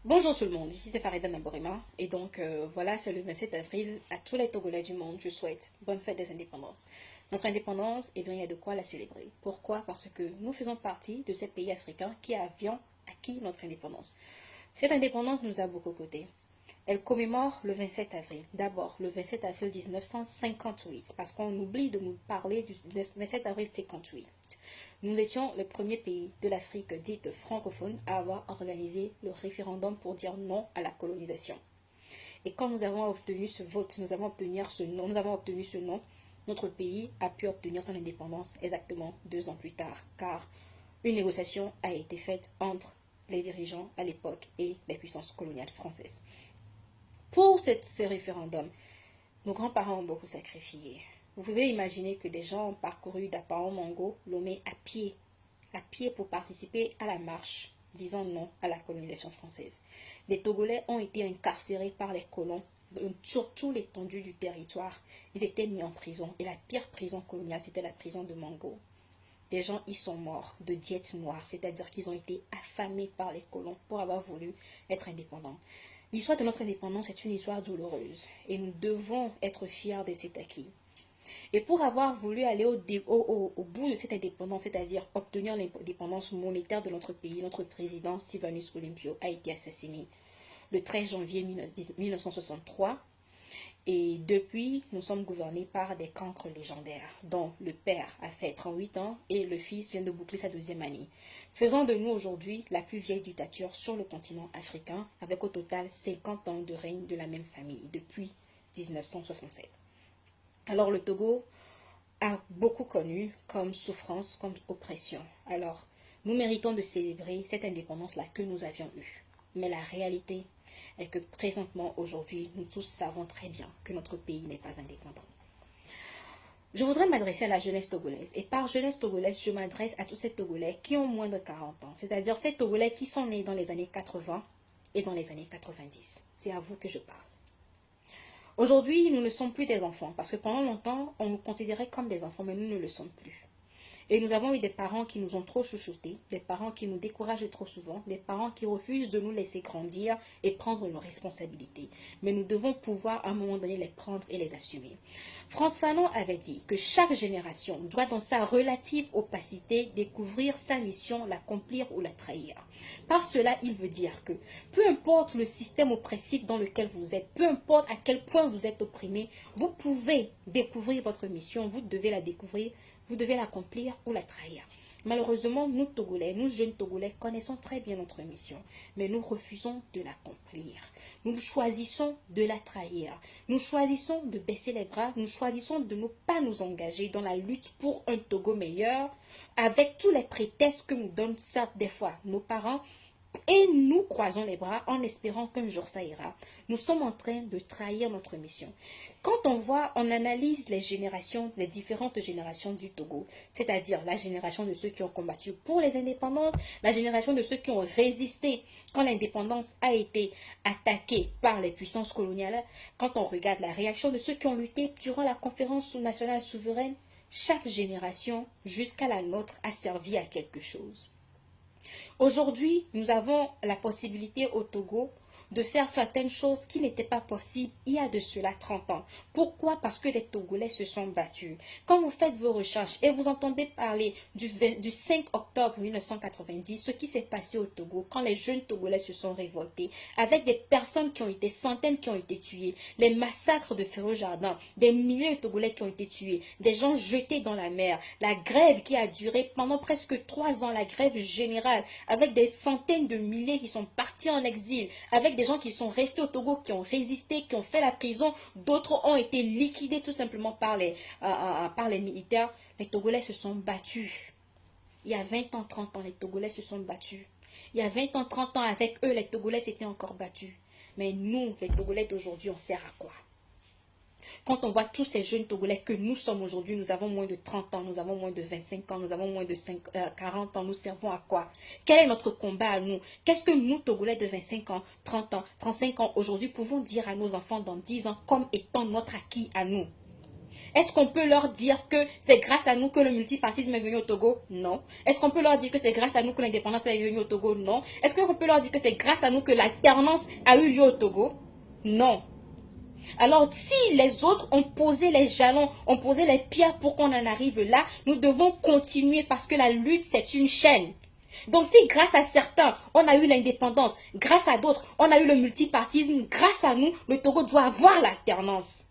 Bonjour tout le monde, ici c'est Farida Naborima et donc voilà, c'est le 27 avril. À tous les Togolais du monde, je souhaite bonne fête des indépendances. Notre indépendance, eh bien, il y a de quoi la célébrer. Pourquoi? Parce que nous faisons partie de ces pays africains qui avions acquis notre indépendance. Cette indépendance nous a beaucoup coûté. Elle commémore le 27 avril. D'abord, le 27 avril 1958, parce qu'on oublie de nous parler du 27 avril 58. Nous étions le premier pays de l'Afrique dite francophone à avoir organisé le référendum pour dire non à la colonisation. Et quand nous avons obtenu ce vote, nous avons obtenu ce nom, notre pays a pu obtenir son indépendance exactement 2 ans plus tard, car une négociation a été faite entre les dirigeants à l'époque et les puissances coloniales françaises. Pour ce référendum, nos grands-parents ont beaucoup sacrifié. Vous pouvez imaginer que des gens ont parcouru d'Apao Mango, Lomé à pied pour participer à la marche, disant non à la colonisation française. Les Togolais ont été incarcérés par les colons sur toute l'étendue du territoire. Ils étaient mis en prison et la pire prison coloniale, c'était la prison de Mango. Des gens y sont morts de diète noire, c'est-à-dire qu'ils ont été affamés par les colons pour avoir voulu être indépendants. L'histoire de notre indépendance est une histoire douloureuse et nous devons être fiers de cet acquis. Et pour avoir voulu aller au bout de cette indépendance, c'est-à-dire obtenir l'indépendance monétaire de notre pays, notre président Sylvanus Olympio a été assassiné le 13 janvier 1963. Et depuis, nous sommes gouvernés par des cancres légendaires, dont le père a fait 38 ans et le fils vient de boucler sa 2e année, faisant de nous aujourd'hui la plus vieille dictature sur le continent africain, avec au total 50 ans de règne de la même famille depuis 1967. Alors le Togo a beaucoup connu comme souffrance, comme oppression. Alors, nous méritons de célébrer cette indépendance-là que nous avions eue. Mais la réalité est que présentement, aujourd'hui, nous tous savons très bien que notre pays n'est pas indépendant. Je voudrais m'adresser à la jeunesse togolaise. Et par jeunesse togolaise, je m'adresse à tous ces Togolais qui ont moins de 40 ans. C'est-à-dire ces Togolais qui sont nés dans les années 80 et dans les années 90. C'est à vous que je parle. Aujourd'hui, nous ne sommes plus des enfants. Parce que pendant longtemps, on nous considérait comme des enfants, mais nous ne le sommes plus. Et nous avons eu des parents qui nous ont trop chouchoutés, des parents qui nous découragent trop souvent, des parents qui refusent de nous laisser grandir et prendre nos responsabilités. Mais nous devons pouvoir à un moment donné les prendre et les assumer. Frantz Fanon avait dit que chaque génération doit dans sa relative opacité découvrir sa mission, l'accomplir ou la trahir. Par cela, il veut dire que peu importe le système oppressif dans lequel vous êtes, peu importe à quel point vous êtes opprimé, vous pouvez découvrir votre mission, vous devez la découvrir. Vous devez l'accomplir ou la trahir. Malheureusement, nous Togolais, nous jeunes Togolais, connaissons très bien notre mission, mais nous refusons de l'accomplir. Nous choisissons de la trahir. Nous choisissons de baisser les bras. Nous choisissons de ne pas nous engager dans la lutte pour un Togo meilleur, avec tous les prétextes que nous donnent ça des fois nos parents. Et nous croisons les bras en espérant qu'un jour ça ira. Nous sommes en train de trahir notre mission. Quand on analyse les générations, les différentes générations du Togo, c'est-à-dire la génération de ceux qui ont combattu pour les indépendances, la génération de ceux qui ont résisté quand l'indépendance a été attaquée par les puissances coloniales, quand on regarde la réaction de ceux qui ont lutté durant la conférence nationale souveraine, chaque génération, jusqu'à la nôtre, a servi à quelque chose. Aujourd'hui, nous avons la possibilité au Togo de faire certaines choses qui n'étaient pas possibles il y a de cela 30 ans. Pourquoi? Parce que les Togolais se sont battus. Quand vous faites vos recherches et vous entendez parler du 5 octobre 1990, ce qui s'est passé au Togo, quand les jeunes Togolais se sont révoltés, avec des personnes qui ont été, centaines qui ont été tuées, les massacres de Ferro-Jardin, des milliers de Togolais qui ont été tués, des gens jetés dans la mer, la grève qui a duré pendant presque 3 ans, la grève générale, avec des centaines de milliers qui sont partis en exil, avec des gens qui sont restés au Togo, qui ont résisté, qui ont fait la prison, d'autres ont été liquidés tout simplement par les militaires. Les Togolais se sont battus. Il y a 20 ans, 30 ans, les Togolais se sont battus. Il y a 20 ans, 30 ans, avec eux, les Togolais s'étaient encore battus. Mais nous, les Togolais d'aujourd'hui, on sert à quoi? Quand on voit tous ces jeunes Togolais que nous sommes aujourd'hui, nous avons moins de 30 ans, nous avons moins de 25 ans, nous avons moins de 40 ans, nous servons à quoi? Quel est notre combat à nous? Qu'est-ce que nous, Togolais de 25 ans, 30 ans, 35 ans, aujourd'hui, pouvons dire à nos enfants dans 10 ans comme étant notre acquis à nous? Est-ce qu'on peut leur dire que c'est grâce à nous que le multipartisme est venu au Togo? Non. Est-ce qu'on peut leur dire que c'est grâce à nous que l'indépendance est venue au Togo? Non. Est-ce qu'on peut leur dire que c'est grâce à nous que l'alternance a eu lieu au Togo? Non. Alors, si les autres ont posé les jalons, ont posé les pierres pour qu'on en arrive là, nous devons continuer parce que la lutte, c'est une chaîne. Donc, si grâce à certains, on a eu l'indépendance, grâce à d'autres, on a eu le multipartisme, grâce à nous, le Togo doit avoir l'alternance.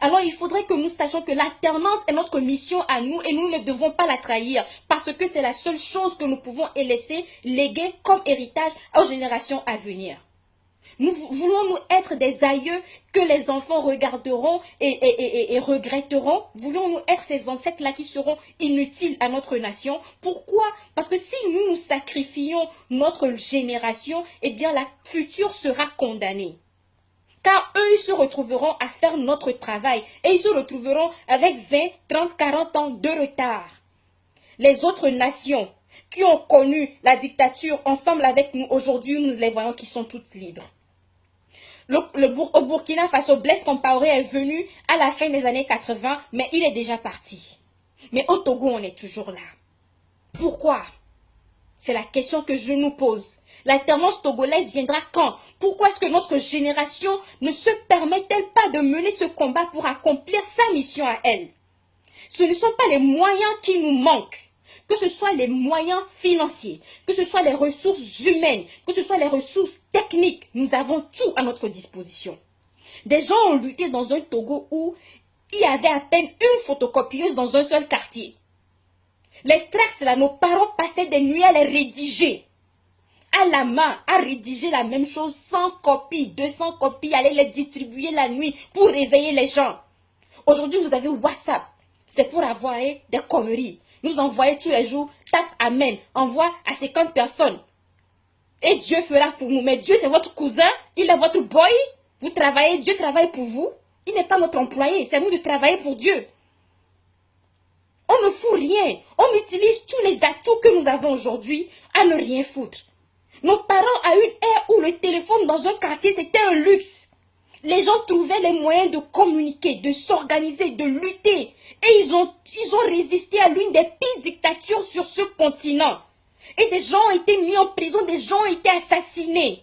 Alors, il faudrait que nous sachions que l'alternance est notre mission à nous et nous ne devons pas la trahir parce que c'est la seule chose que nous pouvons laisser, léguer comme héritage aux générations à venir. Nous voulons-nous être des aïeux que les enfants regarderont et regretteront? Voulons-nous être ces ancêtres-là qui seront inutiles à notre nation? Pourquoi? Parce que si nous sacrifions notre génération, eh bien la future sera condamnée. Car eux, ils se retrouveront à faire notre travail et ils se retrouveront avec 20, 30, 40 ans de retard. Les autres nations qui ont connu la dictature ensemble avec nous, aujourd'hui, nous les voyons qui sont toutes libres. Au Burkina Faso, Blaise Compaoré est venu à la fin des années 80, mais il est déjà parti. Mais au Togo, on est toujours là. Pourquoi? C'est la question que je nous pose. L'alternance togolaise viendra quand? Pourquoi est-ce que notre génération ne se permet-elle pas de mener ce combat pour accomplir sa mission à elle? Ce ne sont pas les moyens qui nous manquent. Que ce soit les moyens financiers, que ce soit les ressources humaines, que ce soit les ressources techniques, nous avons tout à notre disposition. Des gens ont lutté dans un Togo où il y avait à peine une photocopieuse dans un seul quartier. Les tracts, là, nos parents passaient des nuits à les rédiger. À la main, à rédiger la même chose, 100 copies, 200 copies, aller les distribuer la nuit pour réveiller les gens. Aujourd'hui, vous avez WhatsApp. C'est pour avoir des conneries. Nous envoyez tous les jours, tape Amen, envoie à 50 personnes. Et Dieu fera pour nous. Mais Dieu, c'est votre cousin, il est votre boy. Vous travaillez, Dieu travaille pour vous. Il n'est pas notre employé, c'est à nous de travailler pour Dieu. On ne fout rien. On utilise tous les atouts que nous avons aujourd'hui à ne rien foutre. Nos parents ont eu une ère où le téléphone dans un quartier, c'était un luxe. Les gens trouvaient les moyens de communiquer, de s'organiser, de lutter. Et ils ont résisté à l'une des pires dictatures sur ce continent. Et des gens ont été mis en prison, des gens ont été assassinés.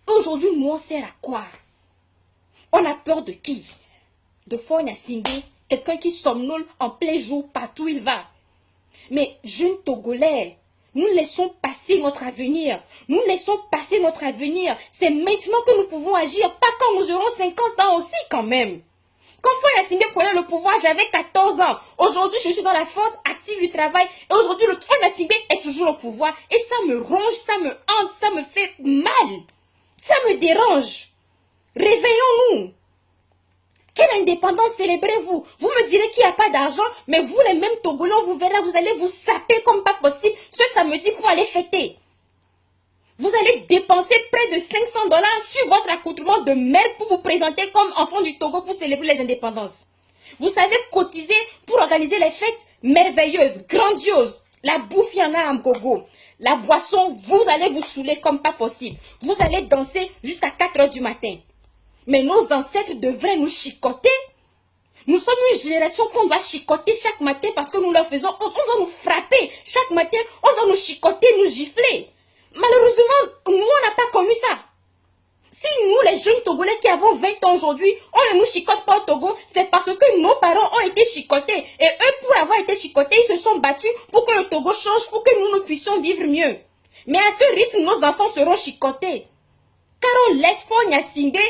Aujourd'hui, nous, on sert à quoi? On a peur de qui? De Faure Gnassingbé, quelqu'un qui somnole en plein jour partout où il va. Mais jeunes Togolais, nous laissons passer notre avenir. Nous laissons passer notre avenir. C'est maintenant que nous pouvons agir, pas quand nous aurons 50 ans aussi quand même. Quand Faure Gnassingbé prenait le pouvoir, j'avais 14 ans. Aujourd'hui, je suis dans la force active du travail. Et aujourd'hui, le Faure Gnassingbé est toujours au pouvoir. Et ça me ronge, ça me hante, ça me fait mal. Ça me dérange. Réveillons-nous. Quelle indépendance célébrez-vous? Vous me direz qu'il n'y a pas d'argent, mais vous, les mêmes Togolais, vous verrez, vous allez vous saper comme pas possible ce samedi pour aller fêter. Vous allez dépenser près de 500 $ sur votre accoutrement de merde pour vous présenter comme enfant du Togo pour célébrer les indépendances. Vous savez cotiser pour organiser les fêtes merveilleuses, grandioses. La bouffe, il y en a en gogo. La boisson, vous allez vous saouler comme pas possible. Vous allez danser jusqu'à 4 h du matin. Mais nos ancêtres devraient nous chicoter. Nous sommes une génération qu'on doit chicoter chaque matin parce que nous leur faisons, on doit nous frapper. Chaque matin, on doit nous chicoter, nous gifler. Malheureusement, nous, on n'a pas connu ça. Si nous, les jeunes Togolais qui avons 20 ans aujourd'hui, on ne nous chicote pas au Togo, c'est parce que nos parents ont été chicotés. Et eux, pour avoir été chicotés, ils se sont battus pour que le Togo change, pour que nous puissions vivre mieux. Mais à ce rythme, nos enfants seront chicotés. Car on laisse Faure Gnassingbé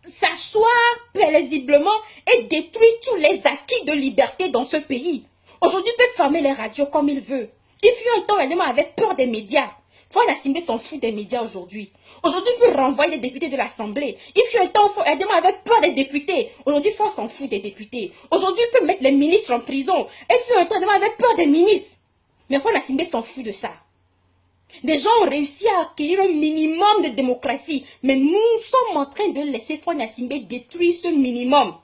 s'asseoir paisiblement et détruire tous les acquis de liberté dans ce pays. Aujourd'hui, il peut fermer les radios comme il veut. Il fut un temps, évidemment, avec peur des médias. Faure Gnassingbé s'en fout des médias aujourd'hui. Aujourd'hui, il peut renvoyer des députés de l'Assemblée. Il fut un temps, évidemment, avec peur des députés. Aujourd'hui, Faure s'en fout des députés. Aujourd'hui, il peut mettre les ministres en prison. Il fut un temps, évidemment, avec peur des ministres. Mais Faure Gnassingbé s'en fout de ça. Des gens ont réussi à acquérir un minimum de démocratie. Mais nous sommes en train de laisser Faure Gnassingbé détruire ce minimum.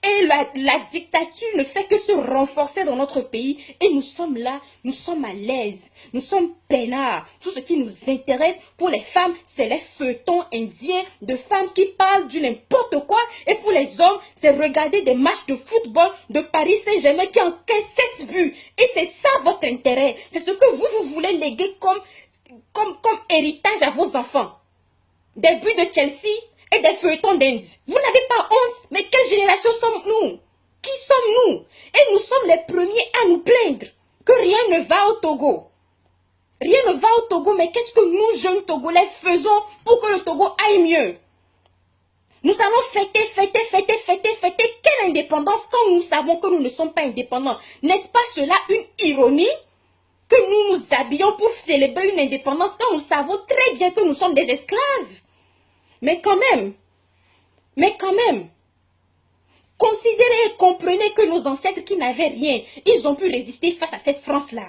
Et la dictature ne fait que se renforcer dans notre pays. Et nous sommes là, nous sommes à l'aise, nous sommes peinards. Tout ce qui nous intéresse pour les femmes, c'est les feuilletons indiens de femmes qui parlent du n'importe quoi. Et pour les hommes, c'est regarder des matchs de football de Paris Saint-Germain qui encaisse 7 buts. Et c'est ça votre intérêt. C'est ce que vous voulez léguer comme héritage à vos enfants. Des buts de Chelsea et des feuilletons d'Inde. Vous n'avez pas honte, mais quelle génération sommes-nous? Qui sommes-nous? Et nous sommes les premiers à nous plaindre que rien ne va au Togo. Rien ne va au Togo, mais qu'est-ce que nous, jeunes Togolais, faisons pour que le Togo aille mieux? Nous allons fêter quelle indépendance quand nous savons que nous ne sommes pas indépendants? N'est-ce pas cela une ironie? Que nous nous habillons pour célébrer une indépendance quand nous savons très bien que nous sommes des esclaves. Mais quand même, considérez et comprenez que nos ancêtres qui n'avaient rien, ils ont pu résister face à cette France-là.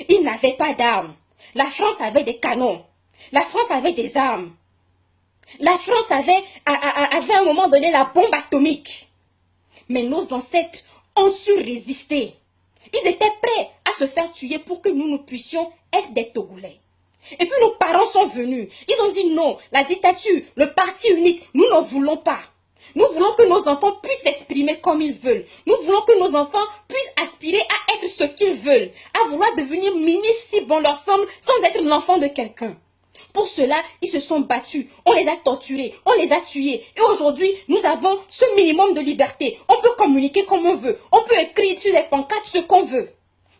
Ils n'avaient pas d'armes. La France avait des canons. La France avait des armes. La France avait à un moment donné la bombe atomique. Mais nos ancêtres ont su résister. Ils étaient prêts à se faire tuer pour que nous puissions être des Togolais. Et puis nos parents sont venus. Ils ont dit non, la dictature, le parti unique, nous ne voulons pas. Nous voulons que nos enfants puissent s'exprimer comme ils veulent. Nous voulons que nos enfants puissent aspirer à être ce qu'ils veulent. À vouloir devenir ministres si bon leur semble sans être l'enfant de quelqu'un. Pour cela, ils se sont battus. On les a torturés, on les a tués. Et aujourd'hui, nous avons ce minimum de liberté. On peut communiquer comme on veut. On peut écrire sur les pancartes ce qu'on veut.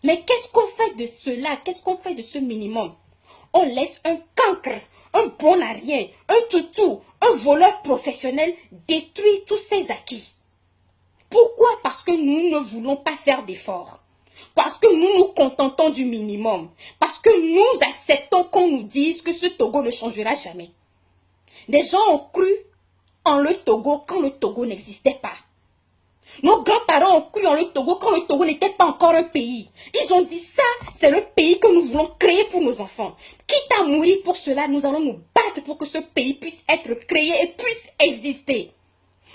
Mais qu'est-ce qu'on fait de cela? Qu'est-ce qu'on fait de ce minimum? On laisse un cancre, un bon à rien, un toutou, un voleur professionnel détruire tous ses acquis. Pourquoi? Parce que nous ne voulons pas faire d'efforts. Parce que nous nous contentons du minimum. Parce que nous acceptons qu'on nous dise que ce Togo ne changera jamais. Des gens ont cru en le Togo quand le Togo n'existait pas. Nos grands-parents ont cru en le Togo quand le Togo n'était pas encore un pays. Ils ont dit ça, c'est le pays que nous voulons créer pour nos enfants. Quitte à mourir pour cela, nous allons nous battre pour que ce pays puisse être créé et puisse exister.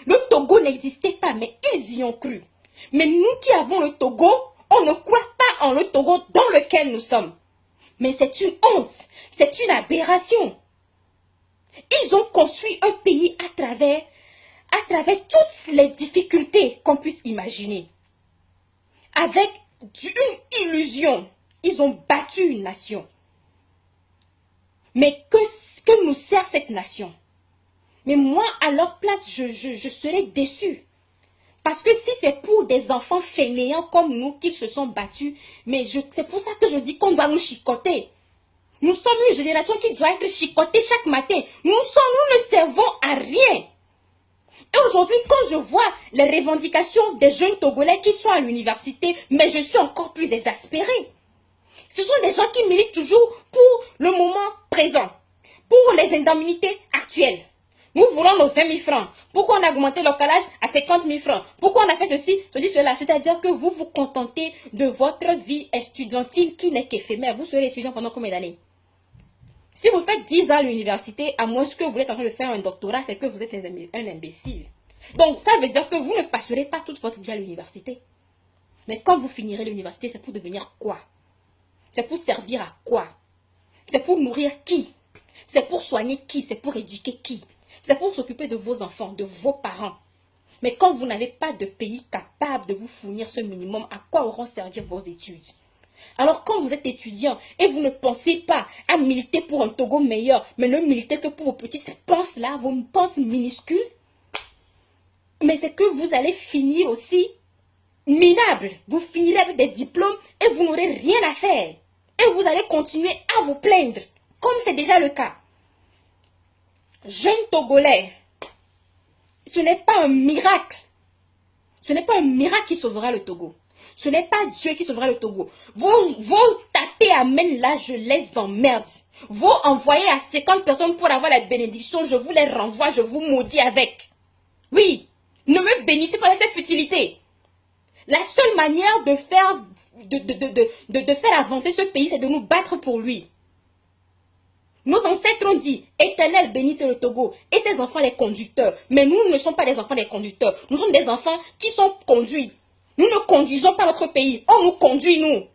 Le Togo n'existait pas, mais ils y ont cru. Mais nous qui avons le Togo, on ne croit pas en le Togo dans lequel nous sommes. Mais c'est une honte, c'est une aberration. Ils ont construit un pays à travers toutes les difficultés qu'on puisse imaginer. Avec une illusion, ils ont battu une nation. Mais que nous sert cette nation? Mais moi, à leur place, je serais déçue. Parce que si c'est pour des enfants fainéants comme nous qui se sont battus, mais c'est pour ça que je dis qu'on doit nous chicoter. Nous sommes une génération qui doit être chicotée chaque matin. Nous ne servons à rien. Et aujourd'hui, quand je vois les revendications des jeunes Togolais qui sont à l'université, mais je suis encore plus exaspérée. Ce sont des gens qui militent toujours pour le moment présent, pour les indemnités actuelles. Nous voulons nos 20 000 francs. Pourquoi on a augmenté le calage à 50 000 francs? Pourquoi on a fait ceci, cela? C'est-à-dire que vous vous contentez de votre vie estudiantine qui n'est qu'éphémère. Vous serez étudiant pendant combien d'années? Si vous faites 10 ans à l'université, à moins que vous êtes en train de faire un doctorat, c'est que vous êtes un imbécile. Donc, ça veut dire que vous ne passerez pas toute votre vie à l'université. Mais quand vous finirez l'université, c'est pour devenir quoi? C'est pour servir à quoi? C'est pour nourrir qui? C'est pour soigner qui? C'est pour éduquer qui? C'est pour s'occuper de vos enfants, de vos parents. Mais quand vous n'avez pas de pays capable de vous fournir ce minimum, à quoi auront servi vos études? Alors quand vous êtes étudiant et vous ne pensez pas à militer pour un Togo meilleur, mais ne militez que pour vos petites penses là, vos penses minuscules, mais c'est que vous allez finir aussi minable. Vous finirez avec des diplômes et vous n'aurez rien à faire. Et vous allez continuer à vous plaindre, comme c'est déjà le cas. Jeunes Togolais, ce n'est pas un miracle. Ce n'est pas un miracle qui sauvera le Togo. Ce n'est pas Dieu qui sauvera le Togo. Vos tapés amènent là, je les emmerde. Vos envoyer à 50 personnes pour avoir la bénédiction, je vous les renvoie, je vous maudis avec. Oui, ne me bénissez pas de cette futilité. La seule manière de faire avancer ce pays, c'est de nous battre pour lui. Nos ancêtres ont dit, Éternel bénisse le Togo et ses enfants les conducteurs. Mais nous ne sommes pas des enfants des conducteurs. Nous sommes des enfants qui sont conduits. Nous ne conduisons pas notre pays. On nous conduit, nous.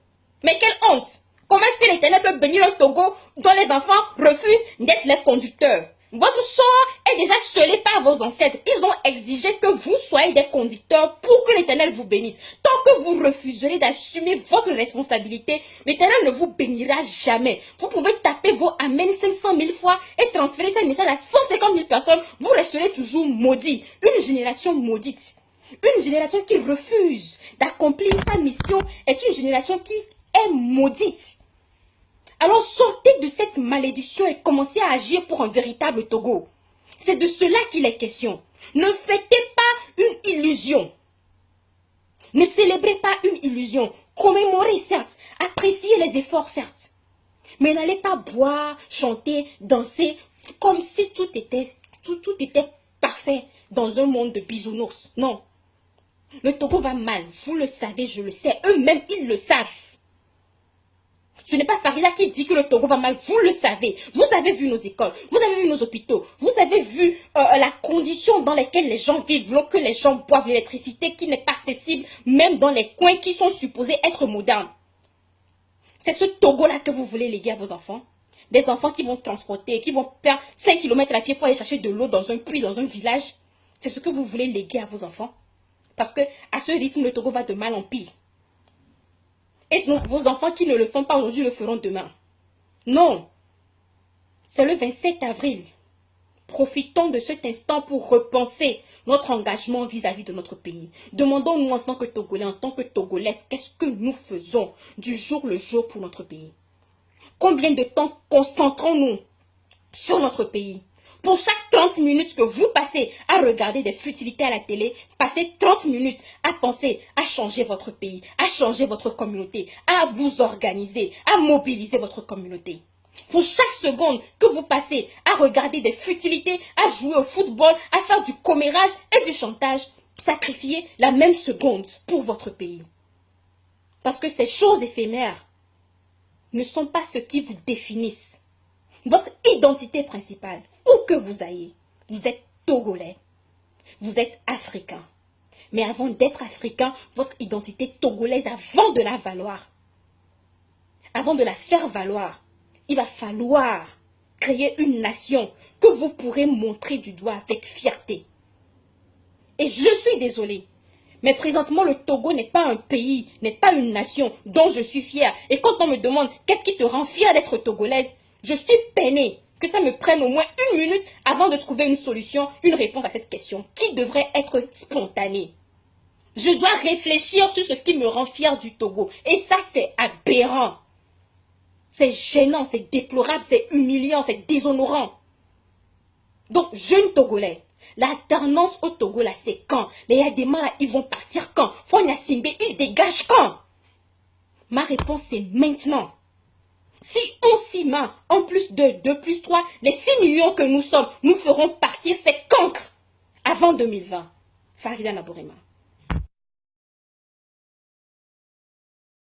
Mais quelle honte! Comment est-ce que l'Éternel peut bénir le Togo dont les enfants refusent d'être les conducteurs? Votre sort est déjà scellé par vos ancêtres. Ils ont exigé que vous soyez des conducteurs pour que l'Éternel vous bénisse. Tant que vous refuserez d'assumer votre responsabilité, l'Éternel ne vous bénira jamais. Vous pouvez taper vos Amen 500 000 fois et transférer ce message à 150 000 personnes. Vous resterez toujours maudits. Une génération maudite. Une génération qui refuse d'accomplir sa mission est une génération qui est maudite. Alors sortez de cette malédiction et commencez à agir pour un véritable Togo. C'est de cela qu'il est question. Ne fêtez pas une illusion. Ne célébrez pas une illusion. Commémorez certes, appréciez les efforts certes. Mais n'allez pas boire, chanter, danser comme si tout était parfait dans un monde de bisounours. Non. Le Togo va mal, vous le savez, je le sais. Eux-mêmes, ils le savent. Ce n'est pas Farida qui dit que le Togo va mal, vous le savez. Vous avez vu nos écoles, vous avez vu nos hôpitaux, vous avez vu la condition dans laquelle les gens vivent, l'eau que les gens boivent, l'électricité qui n'est pas accessible, même dans les coins qui sont supposés être modernes. C'est ce Togo-là que vous voulez léguer à vos enfants? Des enfants qui vont transporter, qui vont faire 5 km à pied pour aller chercher de l'eau dans un puits, dans un village? C'est ce que vous voulez léguer à vos enfants? Parce que à ce rythme, le Togo va de mal en pire. Et vos enfants qui ne le font pas aujourd'hui le feront demain. Non. C'est le 27 avril. Profitons de cet instant pour repenser notre engagement vis-à-vis de notre pays. Demandons-nous en tant que Togolais, en tant que Togolaises, qu'est-ce que nous faisons du jour le jour pour notre pays? Combien de temps concentrons-nous sur notre pays? Pour chaque 30 minutes que vous passez à regarder des futilités à la télé, passez 30 minutes à penser à changer votre pays, à changer votre communauté, à vous organiser, à mobiliser votre communauté. Pour chaque seconde que vous passez à regarder des futilités, à jouer au football, à faire du commérage et du chantage, sacrifiez la même seconde pour votre pays. Parce que ces choses éphémères ne sont pas ce qui vous définissent. Votre identité principale, où que vous ayez, vous êtes Togolais, vous êtes Africain. Mais avant d'être Africain, votre identité togolaise, avant de la valoir, avant de la faire valoir, il va falloir créer une nation que vous pourrez montrer du doigt avec fierté. Et je suis désolée, mais présentement le Togo n'est pas un pays, n'est pas une nation dont je suis fière. Et quand on me demande qu'est-ce qui te rend fière d'être togolaise, je suis peinée que ça me prenne au moins 1 minute avant de trouver une solution, une réponse à cette question qui devrait être spontanée. Je dois réfléchir sur ce qui me rend fière du Togo. Et ça, c'est aberrant. C'est gênant, c'est déplorable, c'est humiliant, c'est déshonorant. Donc, jeunes Togolais, l'alternance au Togo, là, c'est quand? Les Yadema, là, ils vont partir quand? Fonya Simbe, ils dégagent quand? Ma réponse, c'est maintenant. Si on s'y met, en plus de 2 plus 3, les 6 millions que nous sommes, nous ferons partir ces cancres avant 2020. Farida Nabourema.